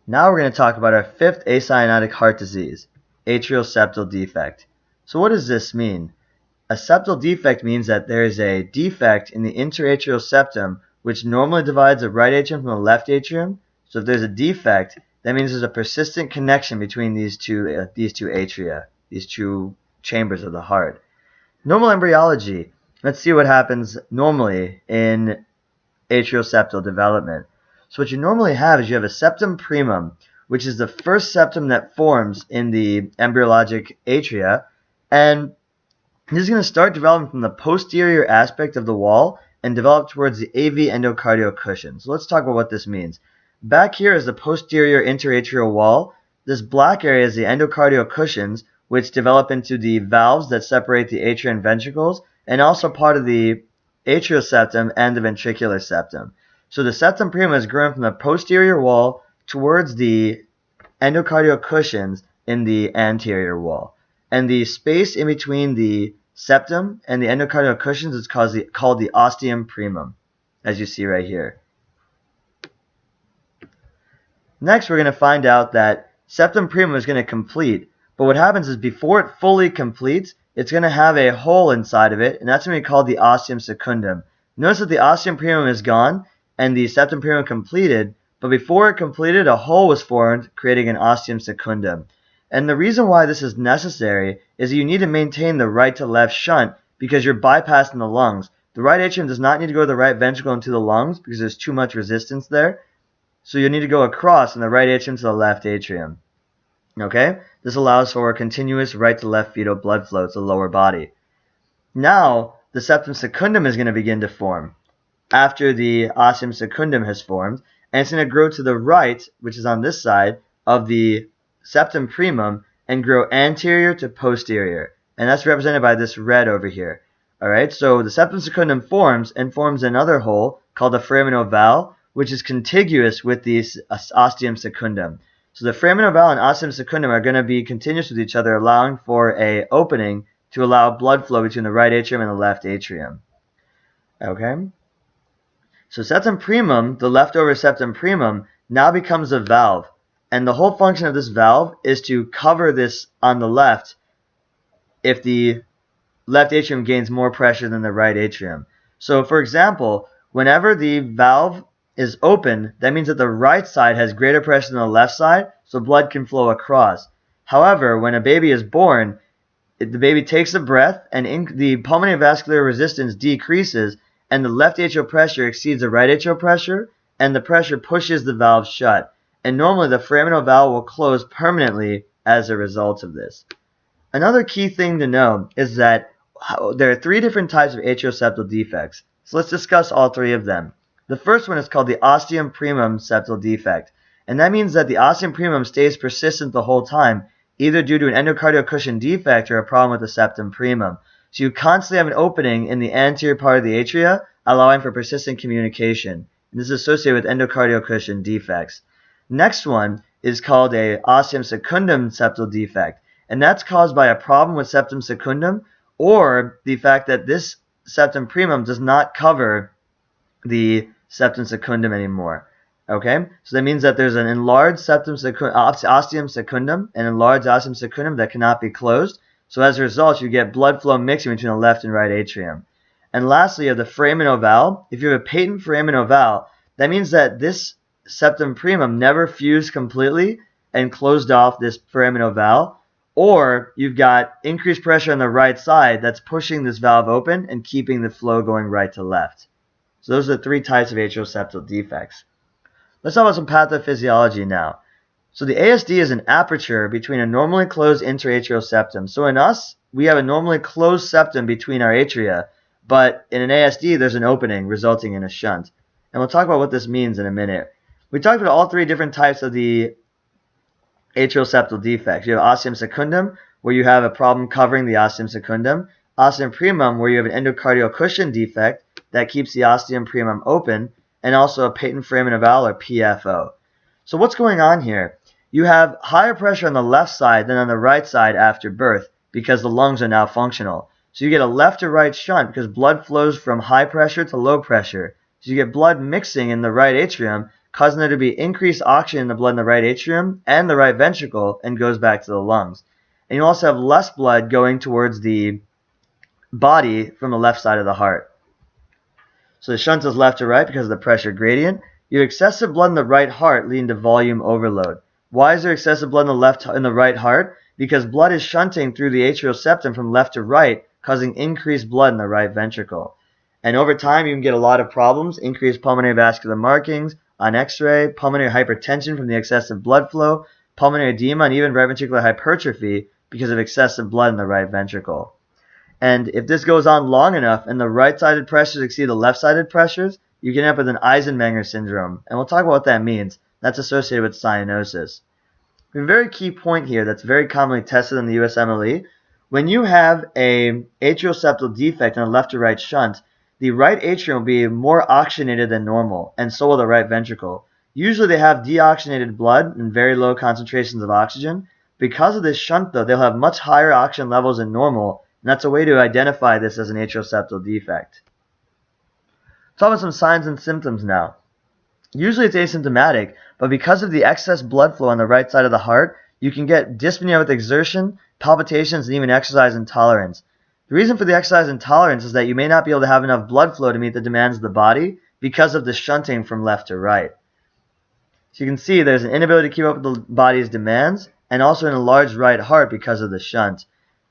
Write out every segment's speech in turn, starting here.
Now we're going to talk about our fifth acyanotic heart disease, atrial septal defect. So what does this mean? A septal defect means that there is a defect in the interatrial septum which normally divides the right atrium from the left atrium. So if there's a defect, that means there's a persistent connection between these two atria, these two chambers of the heart. Normal embryology. Let's see what happens normally in atrial septal development. So what you normally have is you have a septum primum, which is the first septum that forms in the embryologic atria, and this is going to start developing from the posterior aspect of the wall and develop towards the AV endocardial cushion. So let's talk about what this means. Back here is the posterior interatrial wall. This black area is the endocardial cushions, which develop into the valves that separate the atria and ventricles, and also part of the atrial septum and the ventricular septum. So the septum primum is growing from the posterior wall towards the endocardial cushions in the anterior wall. And the space in between the septum and the endocardial cushions is called the ostium primum, as you see right here. Next, we're going to find out that septum primum is going to complete, but what happens is before it fully completes, it's going to have a hole inside of it, and that's going to be called the ostium secundum. Notice that the ostium primum is gone and the septum primum completed, but before it completed, a hole was formed, creating an ostium secundum. And the reason why this is necessary is you need to maintain the right to left shunt because you're bypassing the lungs. The right atrium does not need to go to the right ventricle into the lungs because there's too much resistance there. So you need to go across from the right atrium to the left atrium. Okay? This allows for continuous right to left fetal blood flow to the lower body. Now, the septum secundum is going to begin to form after the ostium secundum has formed, and it's going to grow to the right, which is on this side, of the septum primum and grow anterior to posterior. And that's represented by this red over here. Alright, so the septum secundum forms another hole called the foramen ovale, which is contiguous with the ostium secundum. So the foramen ovale and ostium secundum are going to be continuous with each other, allowing for an opening to allow blood flow between the right atrium and the left atrium. Okay? So septum primum, the leftover septum primum, now becomes a valve. And the whole function of this valve is to cover this on the left if the left atrium gains more pressure than the right atrium. So for example, whenever the valve is open, that means that the right side has greater pressure than the left side, so blood can flow across. However, when a baby is born, the baby takes a breath and the pulmonary vascular resistance decreases and the left atrial pressure exceeds the right atrial pressure and the pressure pushes the valve shut. And normally the foramen ovale will close permanently as a result of this. Another key thing to know is that there are three different types of atrial septal defects. So let's discuss all three of them. The first one is called the ostium primum septal defect. And that means that the ostium primum stays persistent the whole time, either due to an endocardial cushion defect or a problem with the septum primum. So you constantly have an opening in the anterior part of the atria, allowing for persistent communication. And this is associated with endocardial cushion defects. Next one is called a ostium secundum septal defect, and that's caused by a problem with septum secundum or the fact that this septum primum does not cover the septum secundum anymore. Okay, so that means that there's an enlarged ostium secundum, an enlarged ostium secundum that cannot be closed. So as a result, you get blood flow mixing between the left and right atrium. And lastly, you have the foramen ovale. If you have a patent foramen ovale, that means that this septum primum never fused completely and closed off this foramen ovale, or you've got increased pressure on the right side that's pushing this valve open and keeping the flow going right to left. So those are the three types of atrial septal defects. Let's talk about some pathophysiology now. So the ASD is an aperture between a normally closed interatrial septum. So in us, we have a normally closed septum between our atria, but in an ASD, there's an opening resulting in a shunt. And we'll talk about what this means in a minute. We talked about all three different types of the atrial septal defects. You have ostium secundum, where you have a problem covering the ostium secundum. Ostium primum, where you have an endocardial cushion defect that keeps the ostium primum open, and also a patent foramen ovale, or PFO. So what's going on here? You have higher pressure on the left side than on the right side after birth because the lungs are now functional. So you get a left to right shunt because blood flows from high pressure to low pressure. So you get blood mixing in the right atrium causing there to be increased oxygen in the blood in the right atrium and the right ventricle, and goes back to the lungs. And you also have less blood going towards the body from the left side of the heart. So the shunt is left to right because of the pressure gradient. You have excessive blood in the right heart leading to volume overload. Why is there excessive blood in the right heart? Because blood is shunting through the atrial septum from left to right, causing increased blood in the right ventricle. And over time, you can get a lot of problems: increased pulmonary vascular markings on X-ray, pulmonary hypertension from the excessive blood flow, pulmonary edema, and even right ventricular hypertrophy because of excessive blood in the right ventricle. And if this goes on long enough and the right-sided pressures exceed the left-sided pressures, you can end up with an Eisenmenger syndrome. And we'll talk about what that means. That's associated with cyanosis. A very key point here that's very commonly tested in the USMLE: when you have a atrial septal defect in a left to right shunt, the right atrium will be more oxygenated than normal, and so will the right ventricle. Usually they have deoxygenated blood and very low concentrations of oxygen. Because of this shunt, though, they'll have much higher oxygen levels than normal, and that's a way to identify this as an atrial septal defect. Let's talk about some signs and symptoms now. Usually it's asymptomatic, but because of the excess blood flow on the right side of the heart, you can get dyspnea with exertion, palpitations, and even exercise intolerance. The reason for the exercise intolerance is that you may not be able to have enough blood flow to meet the demands of the body because of the shunting from left to right. So you can see there's an inability to keep up with the body's demands, and also an enlarged right heart because of the shunt.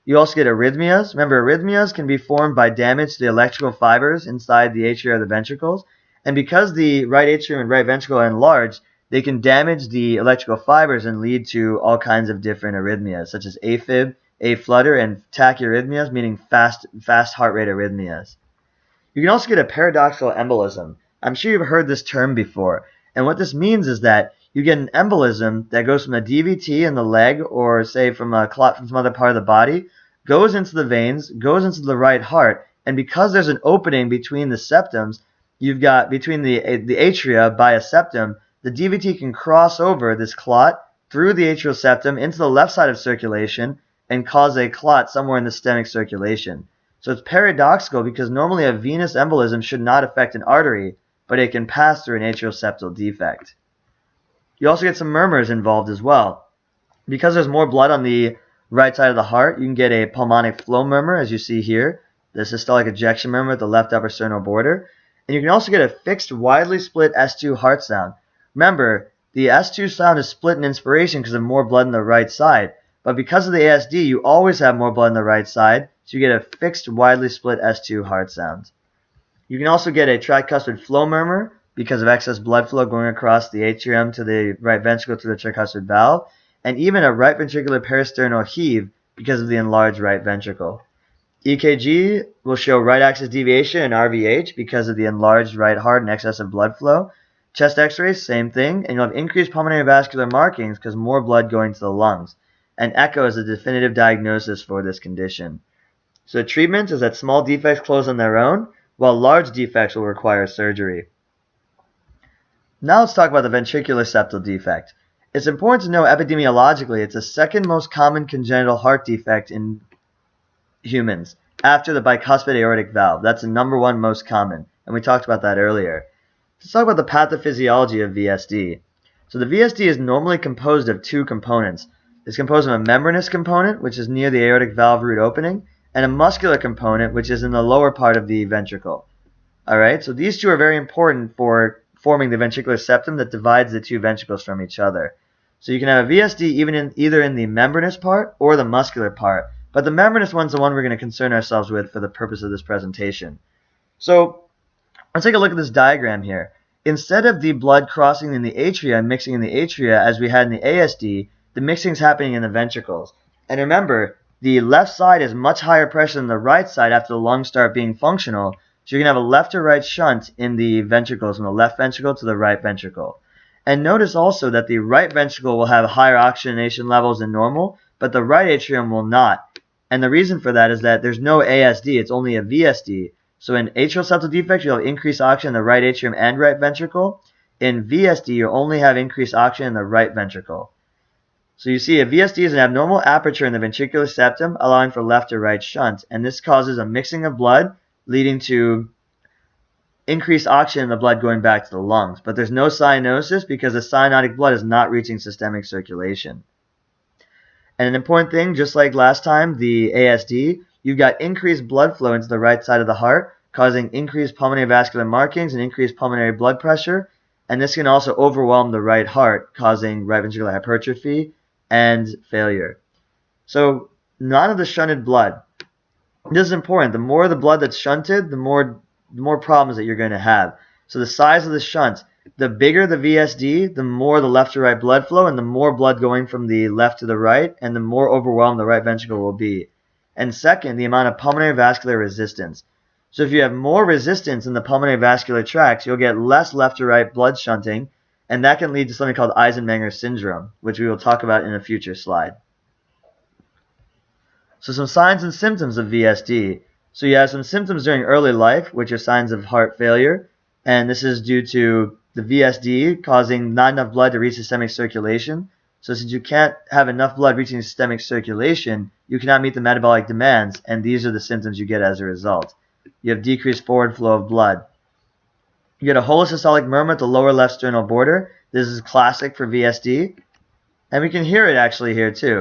You also get arrhythmias. Remember, arrhythmias can be formed by damage to the electrical fibers inside the atria or the ventricles, and because the right atrium and right ventricle are enlarged, they can damage the electrical fibers and lead to all kinds of different arrhythmias, such as AFib, aflutter, and tachyarrhythmias, meaning fast heart rate arrhythmias. You can also get a paradoxical embolism. I'm sure you've heard this term before, and what this means is that you get an embolism that goes from a DVT in the leg, or say from a clot from some other part of the body, goes into the veins, goes into the right heart, and because there's an opening between the septums, you've got between the atria by a septum, the DVT can cross over this clot through the atrial septum into the left side of circulation and cause a clot somewhere in the systemic circulation. So it's paradoxical because normally a venous embolism should not affect an artery, but it can pass through an atrial septal defect. You also get some murmurs involved as well. Because there's more blood on the right side of the heart, you can get a pulmonic flow murmur, as you see here, the systolic ejection murmur at the left upper sternal border. And you can also get a fixed, widely split S2 heart sound. Remember, the S2 sound is split in inspiration because of more blood on the right side. But because of the ASD, you always have more blood on the right side, so you get a fixed, widely split S2 heart sound. You can also get a tricuspid flow murmur because of excess blood flow going across the atrium to the right ventricle to the tricuspid valve, and even a right ventricular peristernal heave because of the enlarged right ventricle. EKG will show right axis deviation and RVH because of the enlarged right heart and excessive blood flow. Chest x-rays, same thing, and you'll have increased pulmonary vascular markings because more blood going to the lungs. And echo is a definitive diagnosis for this condition. So treatment is that small defects close on their own, while large defects will require surgery. Now let's talk about the ventricular septal defect. It's important to know epidemiologically it's the second most common congenital heart defect in humans after the bicuspid aortic valve. That's the number one most common, and we talked about that earlier. Let's talk about the pathophysiology of VSD. So the VSD is normally composed of two components. It's composed of a membranous component, which is near the aortic valve root opening, and a muscular component, which is in the lower part of the ventricle. Alright, so these two are very important for forming the ventricular septum that divides the two ventricles from each other. So you can have a VSD either in the membranous part or the muscular part, but the membranous one's the one we're going to concern ourselves with for the purpose of this presentation. So let's take a look at this diagram here. Instead of the blood crossing in the atria and mixing in the atria as we had in the ASD, the mixing is happening in the ventricles. And remember, the left side is much higher pressure than the right side after the lungs start being functional, so you're going to have a left to right shunt in the ventricles, from the left ventricle to the right ventricle. And notice also that the right ventricle will have higher oxygenation levels than normal, but the right atrium will not. And the reason for that is that there's no ASD, it's only a VSD. So in atrial septal defect, you'll have increased oxygen in the right atrium and right ventricle. In VSD, you'll only have increased oxygen in the right ventricle. So you see a VSD is an abnormal aperture in the ventricular septum, allowing for left to right shunt. And this causes a mixing of blood, leading to increased oxygen in the blood going back to the lungs. But there's no cyanosis because the cyanotic blood is not reaching systemic circulation. And an important thing, just like last time, the ASD, you've got increased blood flow into the right side of the heart, causing increased pulmonary vascular markings and increased pulmonary blood pressure. And this can also overwhelm the right heart, causing right ventricular hypertrophy and failure. So none of the shunted blood. This is important. The more the blood that's shunted, the more problems that you're going to have. So the size of the shunt, the bigger the VSD, the more the left to right blood flow, and the more blood going from the left to the right, and the more overwhelmed the right ventricle will be. And second, the amount of pulmonary vascular resistance. So if you have more resistance in the pulmonary vascular tracts, you'll get less left to right blood shunting, and that can lead to something called Eisenmenger syndrome, which we will talk about in a future slide. So some signs and symptoms of VSD. So you have some symptoms during early life, which are signs of heart failure, and this is due to the VSD causing not enough blood to reach systemic circulation. So since you can't have enough blood reaching systemic circulation, you cannot meet the metabolic demands, and these are the symptoms you get as a result. You have decreased forward flow of blood. You get a holosystolic murmur at the lower left sternal border. This is classic for VSD, and we can hear it actually here too.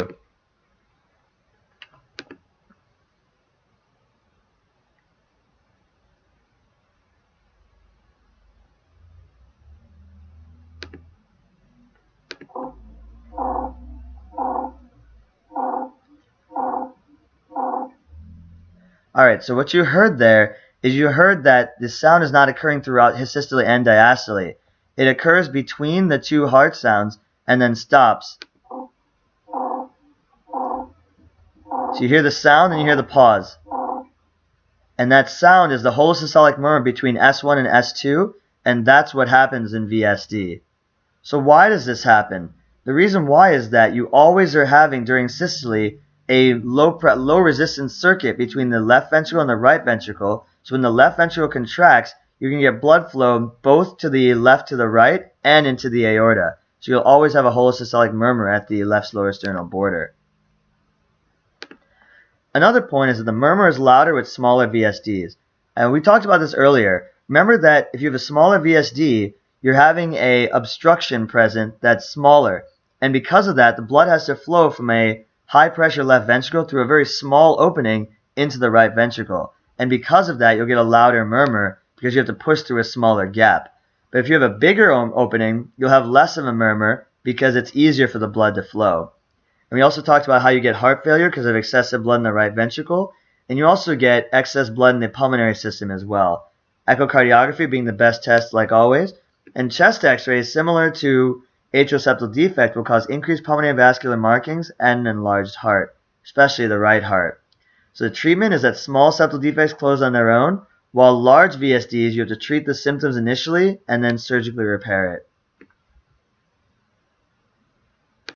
Alright, so what you heard there is you heard that the sound is not occurring throughout systole and diastole. It occurs between the two heart sounds and then stops. So you hear the sound and you hear the pause. And that sound is the holosystolic murmur between S1 and S2, and that's what happens in VSD. So why does this happen? The reason why is that you always are having during systole a low resistance circuit between the left ventricle and the right ventricle. So when the left ventricle contracts, you're going to get blood flow both to the left to the right and into the aorta. So you'll always have a holosystolic murmur at the left lower sternal border. Another point is that the murmur is louder with smaller VSDs. And we talked about this earlier. Remember that if you have a smaller VSD, you're having a obstruction present that's smaller. And because of that, the blood has to flow from a high pressure left ventricle through a very small opening into the right ventricle. And because of that, you'll get a louder murmur because you have to push through a smaller gap. But if you have a bigger opening, you'll have less of a murmur because it's easier for the blood to flow. And we also talked about how you get heart failure because of excessive blood in the right ventricle. And you also get excess blood in the pulmonary system as well. Echocardiography being the best test like always. And chest x-rays, similar to atrial septal defect, will cause increased pulmonary vascular markings and an enlarged heart, especially the right heart. So the treatment is that small septal defects close on their own, while large VSDs you have to treat the symptoms initially and then surgically repair it.